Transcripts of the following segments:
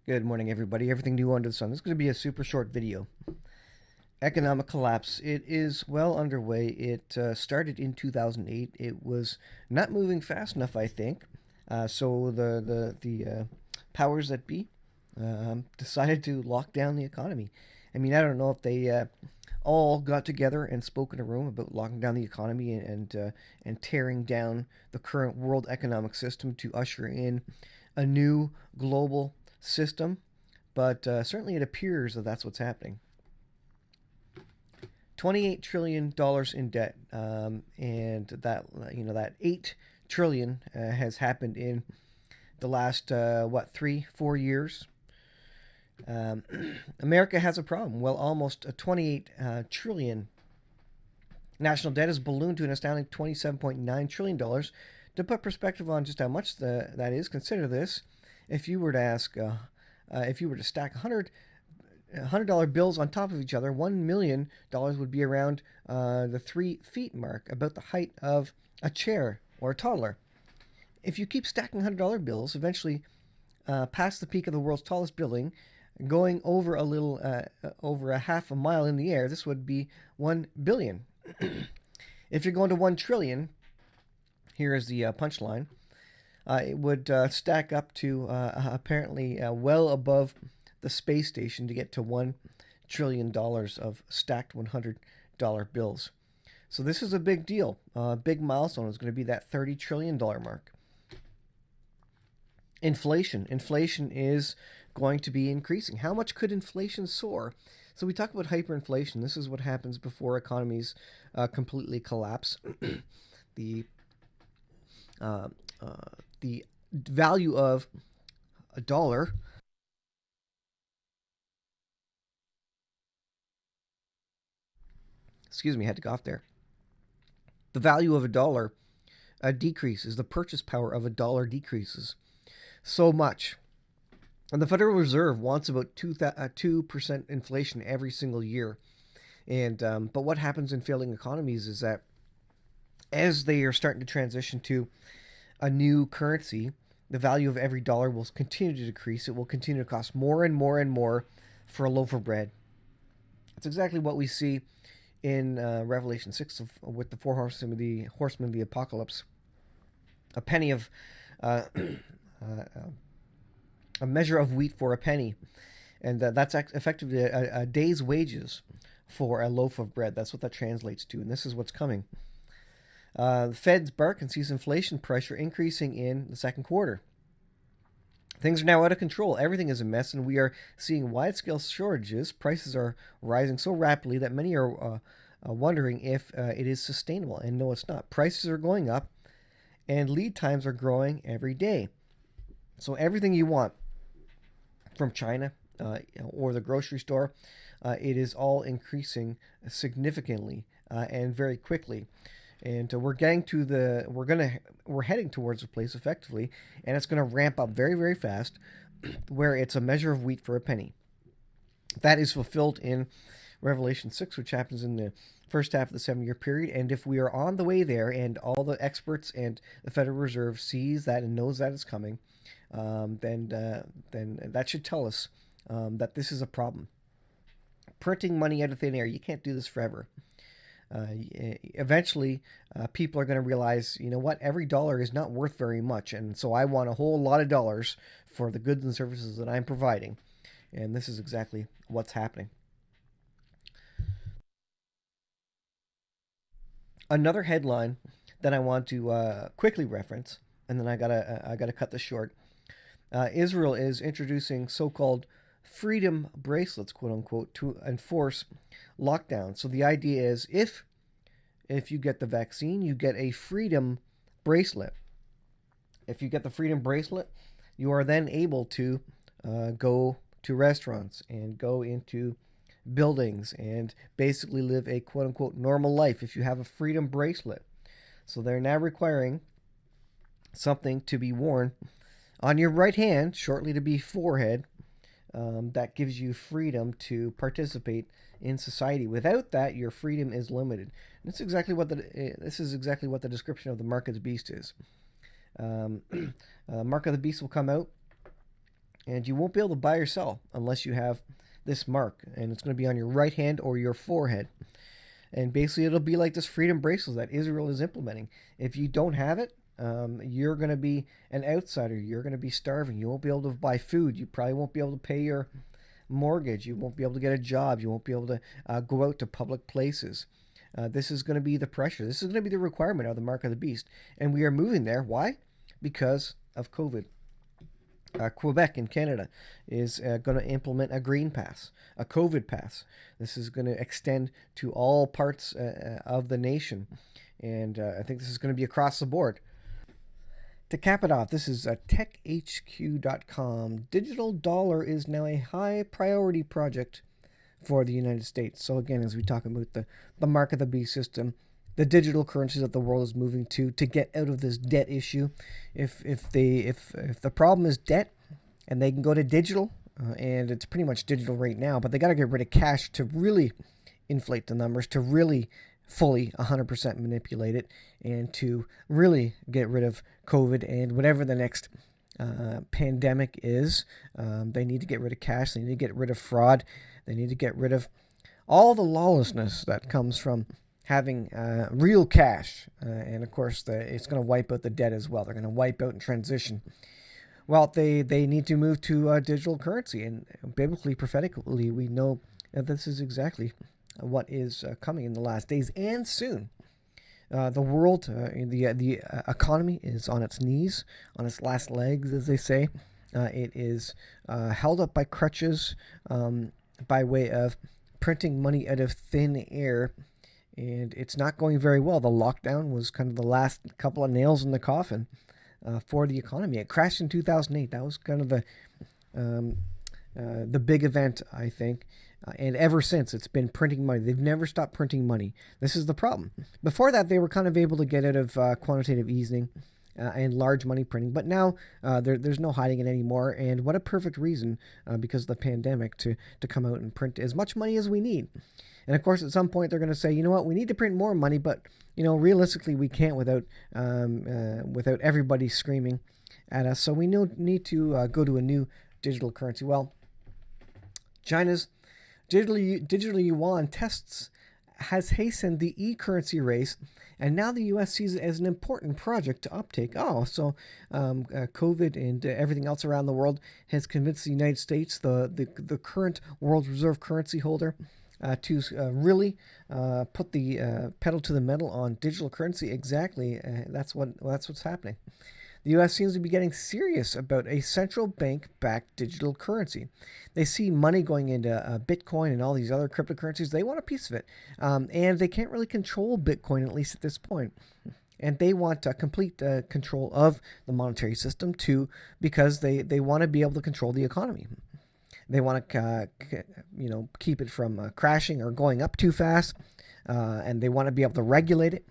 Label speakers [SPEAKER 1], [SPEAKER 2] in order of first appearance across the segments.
[SPEAKER 1] Good morning, everybody. Everything new under the sun. This is going to be a super short video. Economic collapse. It is well underway. It started in 2008. It was not moving fast enough, I think. So the powers that be decided to lock down the economy. I mean, I don't know if they all got together and spoke in a room about locking down the economy and tearing down the current world economic system to usher in a new global system, but certainly it appears that that's what's happening. $28 trillion in debt, and that 8 trillion has happened in the last 3-4 years. Um, America has a problem. Well, almost a 28 trillion national debt has ballooned to an astounding $27.9 trillion. To put perspective on just how much that is, consider this: if you were to if you were to stack $100 bills on top of each other, $1 million would be around the 3 feet mark, about the height of a chair or a toddler. If you keep stacking $100 bills, eventually past the peak of the world's tallest building, going over over a half a mile in the air, this would be 1 billion. If you're going to 1 trillion, here is the punchline. It would stack up to apparently well above the space station to get to $1 trillion of stacked $100 bills. So this is a big deal. Big milestone is going to be that $30 trillion mark. Inflation. Inflation is going to be increasing. How much could inflation soar? So we talk about hyperinflation. This is what happens before economies completely collapse. the uh, the value of a dollar. Excuse me, I had to go off there. The value of a dollar decreases. The purchase power of a dollar decreases so much. And the Federal Reserve wants about 2% inflation every single year. And but what happens in failing economies is that as they are starting to transition to a new currency, the value of every dollar will continue to decrease. It will continue to cost more and more and more for a loaf of bread. It's exactly what we see in Revelation 6 with the four horsemen of the apocalypse. A penny of a measure of wheat for a penny, and that's effectively a day's wages for a loaf of bread. That's what that translates to, and this is what's coming. The Fed's bark and sees inflation pressure increasing in the second quarter. Things are now out of control. Everything is a mess, and we are seeing wide-scale shortages. Prices are rising so rapidly that many are wondering if it is sustainable. And no, it's not. Prices are going up, and lead times are growing every day. So everything you want from China or the grocery store, it is all increasing significantly and very quickly. And we're heading towards a place effectively, and it's going to ramp up very, very fast, where it's a measure of wheat for a penny. That is fulfilled in Revelation 6, which happens in the first half of the 7-year period. And if we are on the way there, and all the experts and the Federal Reserve sees that and knows that it's coming, then that should tell us that this is a problem. Printing money out of thin air, you can't do this forever. Eventually, people are going to realize, you know what, every dollar is not worth very much, and so I want a whole lot of dollars for the goods and services that I'm providing. And this is exactly what's happening. Another headline that I want to quickly reference, and then I gotta cut this short. Israel is introducing so-called freedom bracelets, quote unquote, to enforce lockdown. So the idea is, if you get the vaccine, you get a freedom bracelet. If you get the freedom bracelet, you are then able to go to restaurants and go into buildings and basically live a quote unquote normal life if you have a freedom bracelet. So they're now requiring something to be worn on your right hand, shortly to be forehead, that gives you freedom to participate in society. Without that, your freedom is limited. And this is exactly what the description of the Mark of the Beast is. Mark of the Beast will come out And you won't be able to buy or sell unless you have this mark, and it's going to be on your right hand or your forehead. And basically, it'll be like this freedom bracelet that Israel is implementing. If you don't have it, you're going to be an outsider. You're going to be starving. You won't be able to buy food. You probably won't be able to pay your mortgage. You won't be able to get a job. You won't be able to go out to public places. This is going to be the pressure. This is going to be the requirement of the mark of the beast. And we are moving there. Why? Because of COVID. Quebec in Canada is going to implement a green pass, a COVID pass. This is going to extend to all parts of the nation. And I think this is going to be across the board. To cap it off, this is techhq.com. Digital dollar is now a high priority project for the United States. So again, as we talk about the mark of the beast system, the digital currencies that the world is moving to get out of this debt issue. If the problem is debt, and they can go to digital, and it's pretty much digital right now, but they got to get rid of cash to really inflate the numbers, to really fully 100% manipulate it, and to really get rid of COVID and whatever the next pandemic is. They need to get rid of cash. They need to get rid of fraud. They need to get rid of all the lawlessness that comes from having real cash. And of course, it's going to wipe out the debt as well. They're going to wipe out and transition. Well, they need to move to digital currency. And biblically, prophetically, we know that this is exactly what is coming in the last days and soon. The world, the economy is on its knees, on its last legs, as they say. It is held up by crutches by way of printing money out of thin air. And it's not going very well. The lockdown was kind of the last couple of nails in the coffin for the economy. It crashed in 2008. That was kind of the big event, I think. And ever since, it's been printing money. They've never stopped printing money. This is the problem. Before that, they were kind of able to get out of quantitative easing and large money printing. But now there's no hiding it anymore. And what a perfect reason, because of the pandemic, to come out and print as much money as we need. And of course, at some point, they're going to say, you know what, we need to print more money, but realistically, we can't without everybody screaming at us. So we need to go to a new digital currency. Well, China's digital yuan tests has hastened the e-currency race, and now the U.S. sees it as an important project to uptake. COVID and everything else around the world has convinced the United States, the current world reserve currency holder, to really put the pedal to the metal on digital currency. Exactly, that's what's happening. The U.S. seems to be getting serious about a central bank-backed digital currency. They see money going into Bitcoin and all these other cryptocurrencies. They want a piece of it, and they can't really control Bitcoin, at least at this point. And they want complete control of the monetary system too, because they want to be able to control the economy. They want to, keep it from crashing or going up too fast, and they want to be able to regulate it.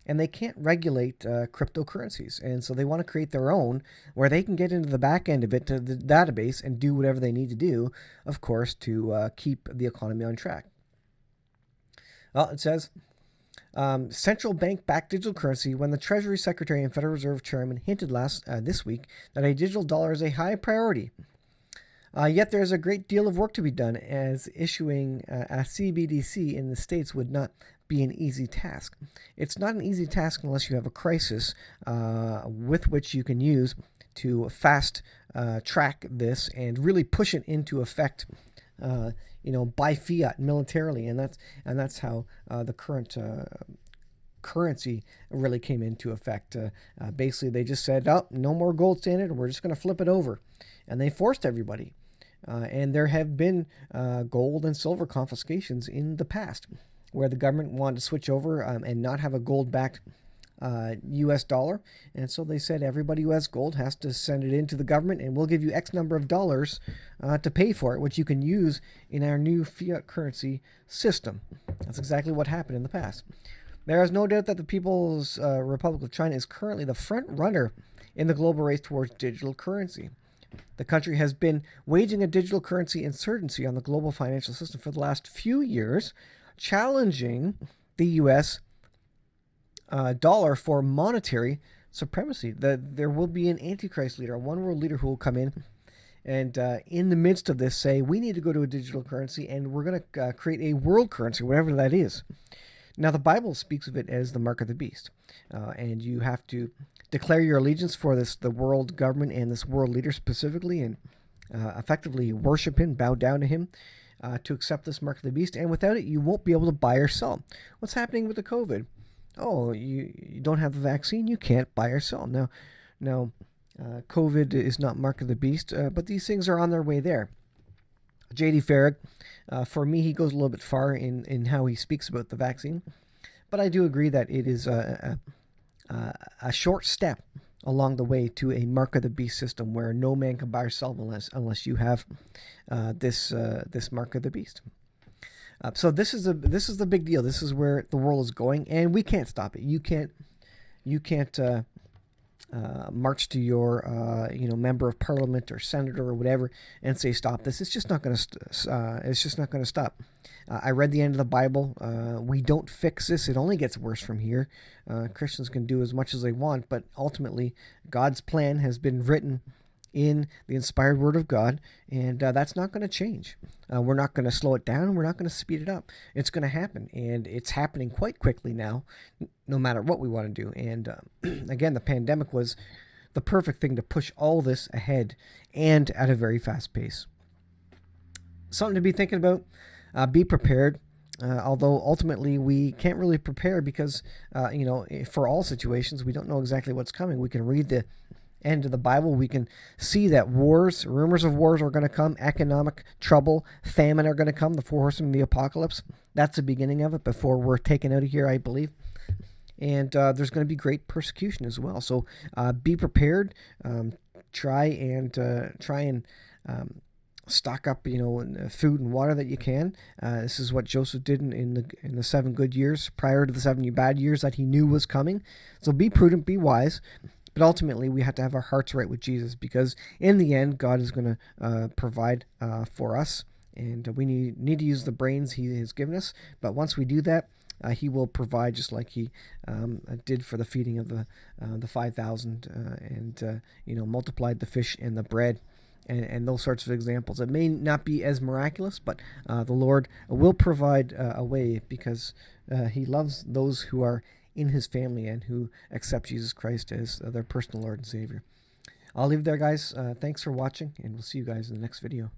[SPEAKER 1] And they can't regulate cryptocurrencies, and so they want to create their own, where they can get into the back end of it, to the database, and do whatever they need to do, of course, to keep the economy on track. Well, it says, central bank-backed digital currency, when the Treasury Secretary and Federal Reserve Chairman hinted this week that a digital dollar is a high priority. Yet there is a great deal of work to be done, as issuing a CBDC in the States would not be an easy task. It's not an easy task unless you have a crisis with which you can use to fast track this and really push it into effect, by fiat militarily, and that's how the current currency really came into effect. Basically, they just said, "Oh, no more gold standard. We're just going to flip it over," and they forced everybody. And there have been gold and silver confiscations in the past, where the government wanted to switch over and not have a gold-backed U.S. dollar. And so they said everybody who has gold has to send it into the government, and we'll give you X number of dollars to pay for it, which you can use in our new fiat currency system. That's exactly what happened in the past. There is no doubt that the People's Republic of China is currently the front runner in the global race towards digital currency. The country has been waging a digital currency insurgency on the global financial system for the last few years, challenging the U.S. Dollar for monetary supremacy. There will be an antichrist leader, a one world leader who will come in and in the midst of this say, we need to go to a digital currency, and we're going to create a world currency, whatever that is. Now, the Bible speaks of it as the mark of the beast, and you have to declare your allegiance for the world government and this world leader specifically, and effectively worship him, bow down to him, to accept this mark of the beast. And without it, you won't be able to buy or sell. What's happening with the COVID? Oh, you don't have the vaccine, you can't buy or sell. Now, COVID is not mark of the beast, but these things are on their way there. J.D. Farag, for me, he goes a little bit far in how he speaks about the vaccine, but I do agree that it is a short step along the way to a mark of the beast system where no man can buy or sell unless you have this mark of the beast. So this is the big deal. This is where the world is going, and we can't stop it. You can't march to your member of parliament or senator or whatever and say stop this. It's just not going to stop. I read the end of the Bible. We don't fix this. It only gets worse from here. Christians can do as much as they want, but ultimately God's plan has been written in the inspired word of God, and that's not going to change. We're not going to slow it down. We're not going to speed it up. It's going to happen, and it's happening quite quickly now, no matter what we want to do. And again, the pandemic was the perfect thing to push all this ahead and at a very fast pace. Something to be thinking about. Be prepared. Although ultimately we can't really prepare because, for all situations, we don't know exactly what's coming. We can read the end of the Bible. We can see that rumors of wars are going to come, economic trouble, famine are going to come, the four horsemen of the apocalypse. That's the beginning of it before we're taken out of here, I believe. And there's going to be great persecution as well. So be prepared. Try and stock up, food and water that you can. This is what Joseph did in the 7 good years prior to the 7 bad years that he knew was coming. So be prudent, be wise. But ultimately, we have to have our hearts right with Jesus, because in the end, God is going to provide for us, and we need to use the brains He has given us. But once we do that, He will provide, just like He did for the feeding of the 5,000, and multiplied the fish and the bread, and those sorts of examples. It may not be as miraculous, but the Lord will provide a way, because He loves those who are in His family and who accept Jesus Christ as their personal Lord and Savior. I'll leave it there, guys. Thanks for watching, and we'll see you guys in the next video.